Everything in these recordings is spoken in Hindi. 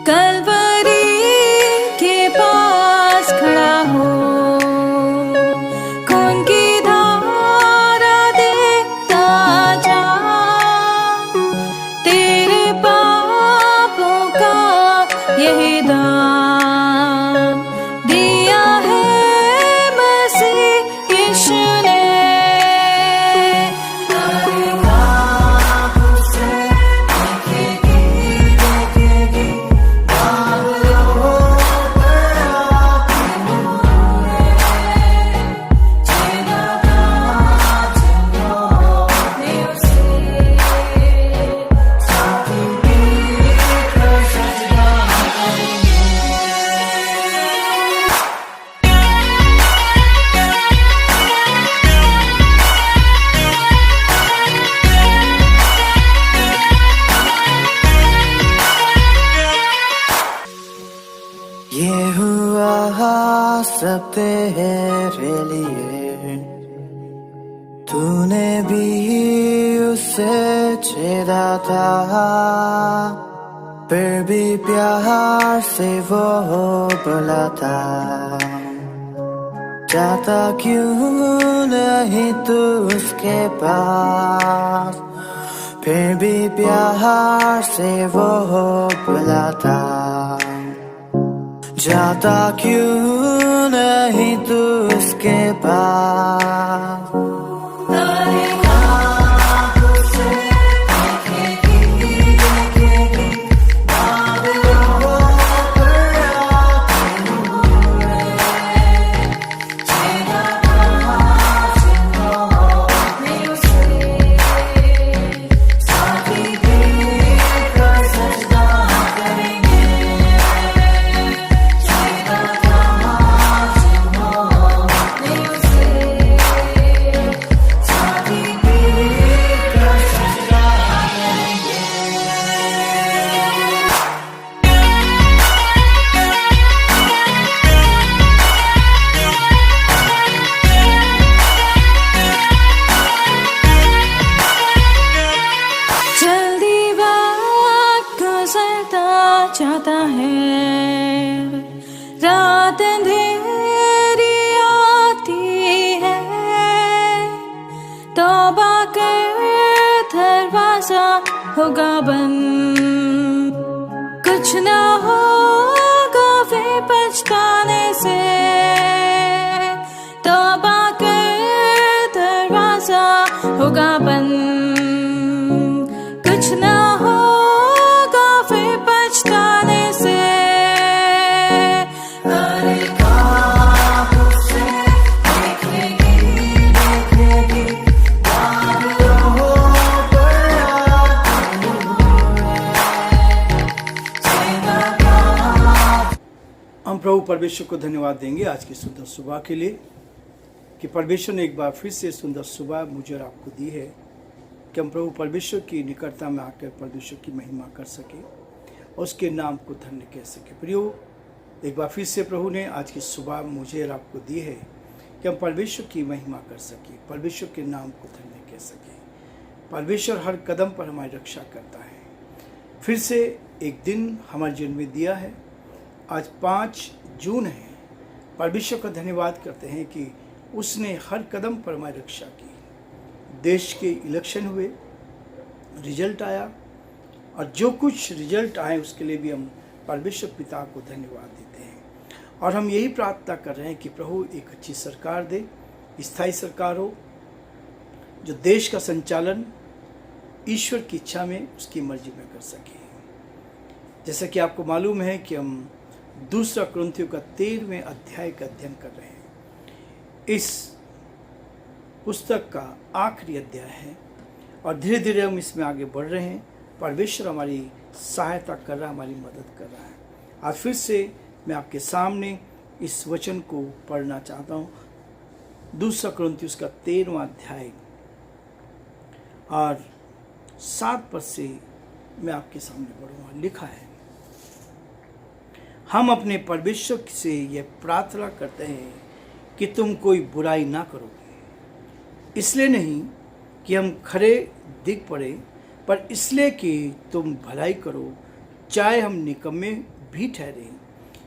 कलवरी के पास खड़ा हो, खून की धारा देखता जा, तेरे पापों का यही दाम दिया है मसीह यीशु ने। ये हुआ सब तेरे लिए, तूने भी उसे छेड़ा था, फिर भी प्यार से वो बोला था, जाता क्यों नहीं तू उसके पास, फिर भी प्यार से वो बोला था, जाता क्यों नहीं तू उसके पास। जाता है, रात अंधेरी आती है, तौबा कर दरवाजा होगा बंद, कुछ ना होगा वे पछताने से, तौबा कर दरवाजा होगा बंद, कुछ ना हम प्रभु परमेश्वर को धन्यवाद देंगे आज की सुंदर सुबह के लिए कि परमेश्वर ने एक बार फिर से सुंदर सुबह मुझे और आपको दी है कि हम प्रभु परमेश्वर की निकटता में आकर परमेश्वर की महिमा कर सके और उसके नाम को धन्य कह सके। प्रियो, एक बार फिर से प्रभु ने आज की सुबह मुझे और आपको दी है कि हम परमेश्वर की महिमा कर सके, परमेश्वर के नाम को धन्य कह सके। परमेश्वर हर कदम पर हमारी रक्षा करता है। फिर से एक दिन हमारे जीवन में दिया है। आज 5 जून है। परमेश्वर का धन्यवाद करते हैं कि उसने हर कदम पर हमारी रक्षा की। देश के इलेक्शन हुए, रिजल्ट आया और जो कुछ रिजल्ट आए उसके लिए भी हम परमेश्वर पिता को धन्यवाद देते हैं और हम यही प्रार्थना कर रहे हैं कि प्रभु एक अच्छी सरकार दे, स्थायी सरकार हो, जो देश का संचालन ईश्वर की इच्छा में, उसकी मर्जी में कर सके। जैसा कि आपको मालूम है कि हम 2 कुरिन्थियों का 13वें अध्याय का अध्ययन कर रहे हैं। इस पुस्तक का आखिरी अध्याय है और धीरे धीरे हम इसमें आगे बढ़ रहे हैं। परमेश्वर हमारी सहायता कर रहा है, हमारी मदद कर रहा है। आज फिर से मैं आपके सामने इस वचन को पढ़ना चाहता हूँ। 2 कुरिन्थियों का 13वां अध्याय और 7 पद से मैं आपके सामने पढ़ूंगा। लिखा है, हम अपने परमेश्वर से यह प्रार्थना करते हैं कि तुम कोई बुराई ना करोगे, इसलिए नहीं कि हम खरे दिख पड़े, पर इसलिए कि तुम भलाई करो, चाहे हम निकम्मे भी ठहरे,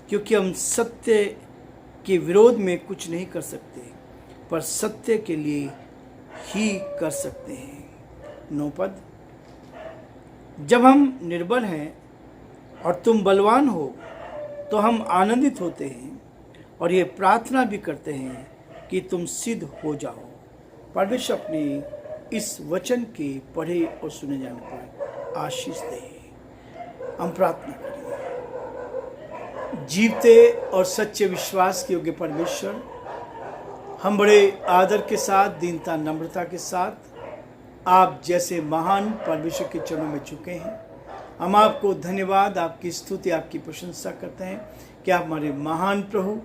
क्योंकि हम सत्य के विरोध में कुछ नहीं कर सकते, पर सत्य के लिए ही कर सकते हैं। 9 पद, जब हम निर्बल हैं और तुम बलवान हो तो हम आनंदित होते हैं और ये प्रार्थना भी करते हैं कि तुम सिद्ध हो जाओ। परमेश्वर अपने इस वचन के पढ़े और सुने जाने पर आशीष दे। हम प्रार्थना करें। जीवते और सच्चे विश्वास के योग्य परमेश्वर, हम बड़े आदर के साथ, दीनता नम्रता के साथ आप जैसे महान परमेश्वर के चरणों में झुके हैं। हम आपको धन्यवाद, आपकी स्तुति, आपकी प्रशंसा करते हैं कि आप हमारे महान प्रभु,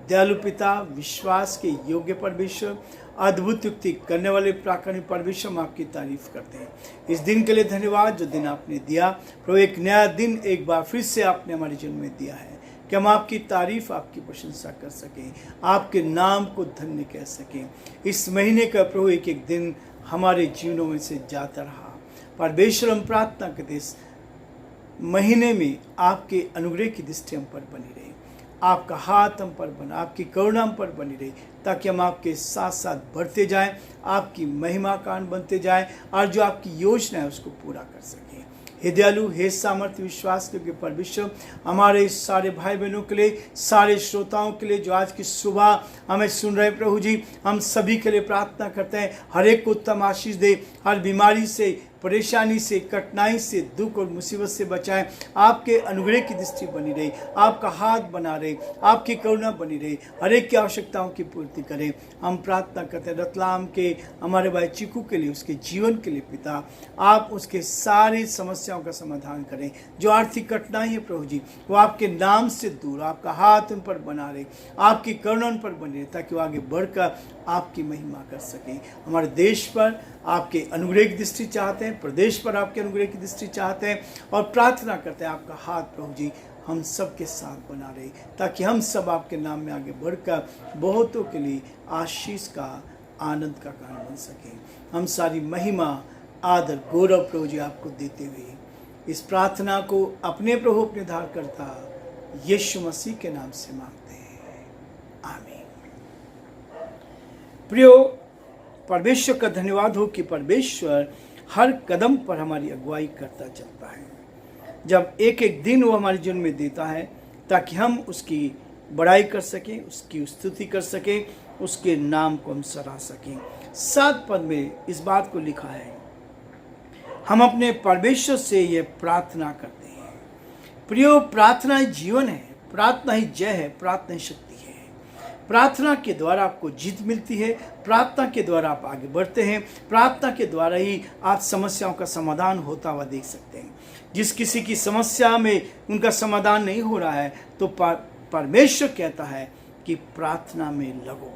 दयालु पिता, विश्वास के योग्य परमेश्वर, अद्भुत युक्ति करने वाले प्राकारिक परमेश्वर, हम आपकी तारीफ करते हैं। इस दिन के लिए धन्यवाद जो दिन आपने दिया प्रभु, एक नया दिन एक बार फिर से आपने हमारे जीवन में दिया है कि हम आपकी तारीफ, आपकी प्रशंसा कर सकें, आपके नाम को धन्य कह सकें। इस महीने का प्रभु एक एक दिन हमारे जीवनों में से जाता रहा। परमेश्वर, हम प्रार्थना करते इस महीने में आपके अनुग्रह की दृष्टि हम पर बनी रहे, आपका हाथ हम पर बना, आपकी करुणा हम पर बनी रहे, ताकि हम आपके साथ साथ बढ़ते जाएं, आपकी महिमा कान बनते जाएं और जो आपकी योजना है उसको पूरा कर सकें। हे दयालु, हे सामर्थ्य विश्वास के परमेश्वर, हमारे सारे भाई बहनों के लिए, सारे श्रोताओं के लिए जो आज की सुबह हमें सुन रहे प्रभु जी, हम सभी के लिए प्रार्थना करते हैं, हर एक को उत्तम आशीष दे, हर बीमारी से, परेशानी से, कठिनाई से, दुख और मुसीबत से बचाएं। आपके अनुग्रह की दृष्टि बनी रहे, आपका हाथ बना रहे, आपकी करुणा बनी रहे, हर एक की आवश्यकताओं की पूर्ति करें। हम प्रार्थना करते हैं रतलाम के हमारे भाई चिकू के लिए, उसके जीवन के लिए पिता, आप उसके सारी समस्याओं का समाधान करें। जो आर्थिक कठिनाई है प्रभु जी, वो आपके नाम से दूर, आपका हाथ उन पर बना रहे, आपकी करुणा उन पर बनी रहे, ताकि वो आगे बढ़कर आपकी महिमा कर सकें। हमारे देश पर आपके अनुग्रह की दृष्टि चाहते हैं, प्रदेश पर आपके अनुग्रह की दृष्टि चाहते हैं और प्रार्थना करते हैं आपका हाथ प्रभु जी हम सब के साथ बना रहे, ताकि हम सब आपके नाम में आगे बढ़कर बहुतों के लिए आशीष का, आनंद का कारण बन सकें। हम सारी महिमा, आदर, गौरव प्रभु जी आपको देते हुए इस प्रार्थना को अपने प्रभु, अपने धारकर्ता यीशु मसीह के नाम से मांगते हैं, आमीन। प्रियो, परमेश्वर का धन्यवाद हो कि परमेश्वर हर कदम पर हमारी अगुवाई करता चलता है। जब एक एक दिन वो हमारे जीवन में देता है ताकि हम उसकी बड़ाई कर सकें, उसकी स्तुति कर सकें, उसके नाम को हम सराह सकें। 7 पद में इस बात को लिखा है, हम अपने परमेश्वर से ये प्रार्थना करते हैं। प्रियो, प्रार्थना ही जीवन है, प्रार्थना ही जय है, प्रार्थना ही शक्ति है। प्रार्थना के द्वारा आपको जीत मिलती है, प्रार्थना के द्वारा आप आगे बढ़ते हैं, प्रार्थना के द्वारा ही आप समस्याओं का समाधान होता हुआ देख सकते हैं। जिस किसी की समस्या में उनका समाधान नहीं हो रहा है तो परमेश्वर कहता है कि प्रार्थना में लगो।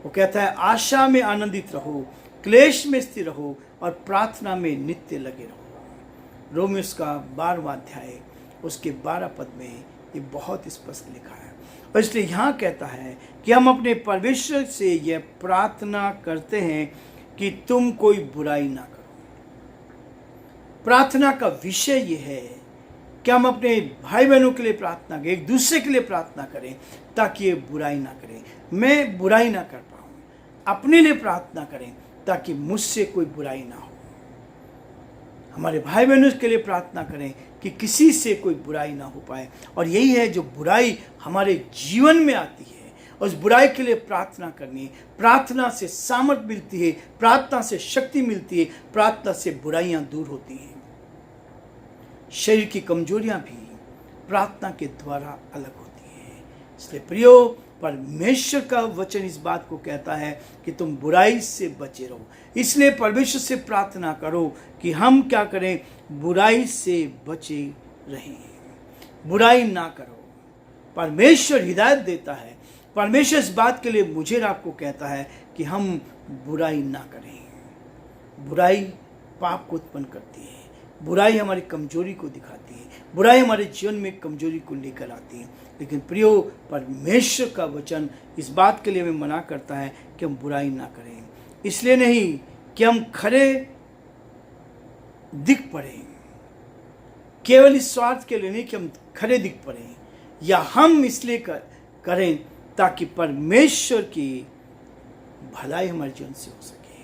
वो कहता है आशा में आनंदित रहो, क्लेश में स्थिर रहो और प्रार्थना में नित्य लगे रहो। रोमियोस का 12वां अध्याय उसके 12 पद में ये बहुत स्पष्ट लिखा है। और इसलिए यहाँ कहता है कि हम अपने परमेश्वर से यह प्रार्थना करते हैं कि तुम कोई बुराई ना करो। प्रार्थना का विषय ये है कि हम अपने भाई बहनों के लिए प्रार्थना करें, एक दूसरे के लिए प्रार्थना करें ताकि ये बुराई ना करें, मैं बुराई ना कर पाऊँ। अपने लिए प्रार्थना करें ताकि मुझसे कोई बुराई ना हो। हमारे भाई बहनों के लिए प्रार्थना करें कि किसी से कोई बुराई ना हो पाए। और यही है जो बुराई हमारे जीवन में आती है, उस बुराई के लिए प्रार्थना करनी है। प्रार्थना से सामर्थ्य मिलती है, प्रार्थना से शक्ति मिलती है, प्रार्थना से बुराइयां दूर होती हैं। शरीर की कमजोरियां भी प्रार्थना के द्वारा अलग होती हैं। इसलिए प्रियो, परमेश्वर का वचन इस बात को कहता है कि तुम बुराई से बचे रहो। इसलिए परमेश्वर से प्रार्थना करो कि हम क्या करें, बुराई से बचे रहें, बुराई ना करो। परमेश्वर हिदायत देता है, परमेश्वर इस बात के लिए मुझे और आपको कहता है कि हम बुराई ना करें। बुराई पाप को उत्पन्न करती है, बुराई हमारी कमजोरी को दिखाती है, बुराई हमारे जीवन में कमजोरी को लेकर आती है। लेकिन प्रियो, परमेश्वर का वचन इस बात के लिए हमें मना करता है कि हम बुराई ना करें। इसलिए नहीं कि हम खरे दिख पड़े, केवल इस स्वार्थ के लिए नहीं कि हम खरे दिख पड़े, या हम इसलिए करें ताकि परमेश्वर की भलाई हमारे जीवन से हो सके,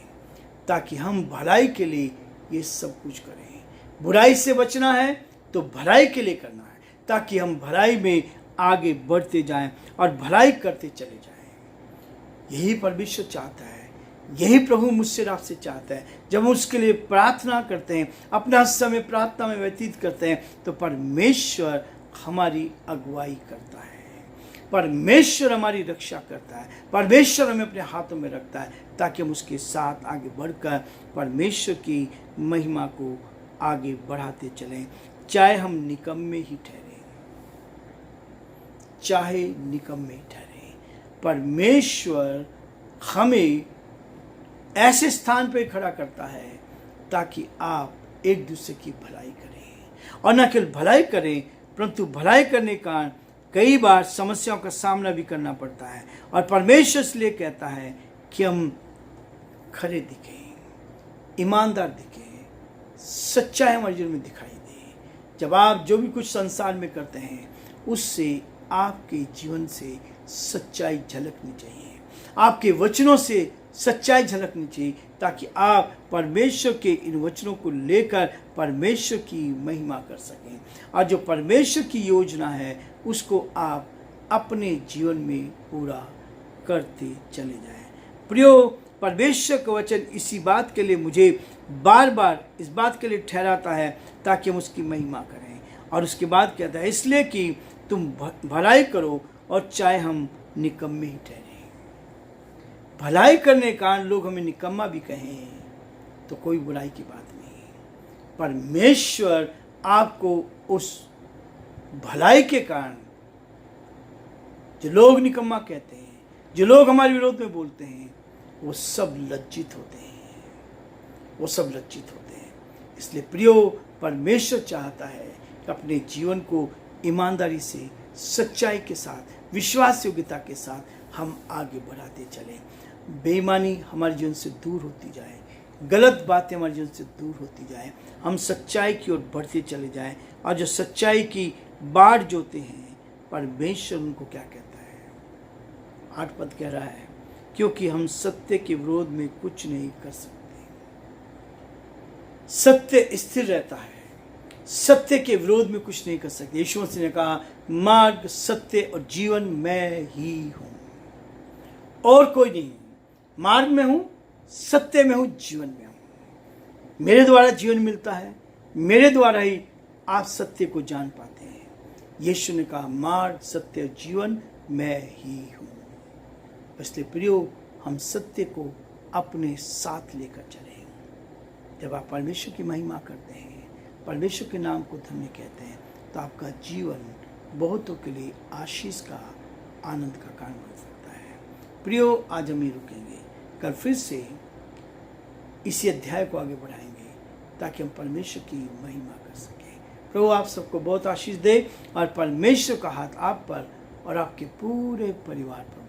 ताकि हम भलाई के लिए ये सब कुछ करें। बुराई से बचना है तो भलाई के लिए करना है, ताकि हम भलाई में आगे बढ़ते जाएं और भलाई करते चले जाएं। यही परमेश्वर चाहता है, यही प्रभु मुझसे आपसे चाहता है। जब हम उसके लिए प्रार्थना करते हैं, अपना समय प्रार्थना में व्यतीत करते हैं, तो परमेश्वर हमारी अगुवाई करता है, परमेश्वर हमारी रक्षा करता है, परमेश्वर हमें अपने हाथों में रखता है, ताकि हम उसके साथ आगे बढ़कर परमेश्वर की महिमा को आगे बढ़ाते चलें। चाहे हम निकम्मे ही ठहरे, चाहे निकम्मे ही ठहरे, परमेश्वर हमें ऐसे स्थान पे खड़ा करता है ताकि आप एक दूसरे की भलाई करें, और न केवल भलाई करें परंतु भलाई करने का कई बार समस्याओं का सामना भी करना पड़ता है। और परमेश्वर इसलिए कहता है कि हम खरे दिखें, ईमानदार दिखें, सच्चाई हमारे जीवन में दिखाई दे। जब आप जो भी कुछ संसार में करते हैं उससे आपके जीवन से सच्चाई झलकनी चाहिए, आपके वचनों से सच्चाई झलकनी चाहिए, ताकि आप परमेश्वर के इन वचनों को लेकर परमेश्वर की महिमा कर सकें, और जो परमेश्वर की योजना है उसको आप अपने जीवन में पूरा करते चले जाएं। प्रियो, परमेश्वर का वचन इसी बात के लिए मुझे बार बार इस बात के लिए ठहराता है ताकि हम उसकी महिमा करें। और उसके बाद कहता है, इसलिए कि तुम भलाई करो और चाहे हम निकम्मे ही ठहरे। भलाई करने के कारण लोग हमें निकम्मा भी कहें तो कोई बुराई की बात नहीं। परमेश्वर आपको उस भलाई के कारण, जो लोग निकम्मा कहते हैं, जो लोग हमारे विरोध में बोलते हैं, वो सब लज्जित होते हैं, वो सब लज्जित होते हैं। इसलिए प्रियो, परमेश्वर चाहता है कि अपने जीवन को ईमानदारी से, सच्चाई के साथ, विश्वास योग्यता के साथ हम आगे बढ़ाते चलें। बेईमानी हमारे जीवन से दूर होती जाए, गलत बातें हमारे जीवन से दूर होती जाए, हम सच्चाई की ओर बढ़ते चले जाएं। और जो सच्चाई की बाढ़ जोते हैं, परमेश्वर उनको क्या कहता है? 8 पद कह रहा है, क्योंकि हम सत्य के विरोध में कुछ नहीं कर सकते। सत्य स्थिर रहता है, सत्य के विरोध में कुछ नहीं कर सकते। यीशु मसीह ने कहा, मार्ग, सत्य और जीवन मैं ही हूं, और कोई नहीं। मार्ग में हूं, सत्य में हूं, जीवन में हूं। मेरे द्वारा जीवन मिलता है, मेरे द्वारा ही आप सत्य को जान पाते हैं। यीशु ने कहा, मार्ग, सत्य और जीवन मैं ही हूं। इसलिए प्रियो, हम सत्य को अपने साथ लेकर चलें। जब आप परमेश्वर की महिमा करते हैं, परमेश्वर के नाम को धन्य कहते हैं, तो आपका जीवन बहुतों के लिए आशीष का, आनंद का कारण बन सकता है। प्रियो, आज हम ही रुकेंगे, कल फिर से इसी अध्याय को आगे बढ़ाएंगे ताकि हम परमेश्वर की महिमा कर सकें। प्रभु आप सबको बहुत आशीष दे, और परमेश्वर का हाथ आप पर और आपके पूरे परिवार पर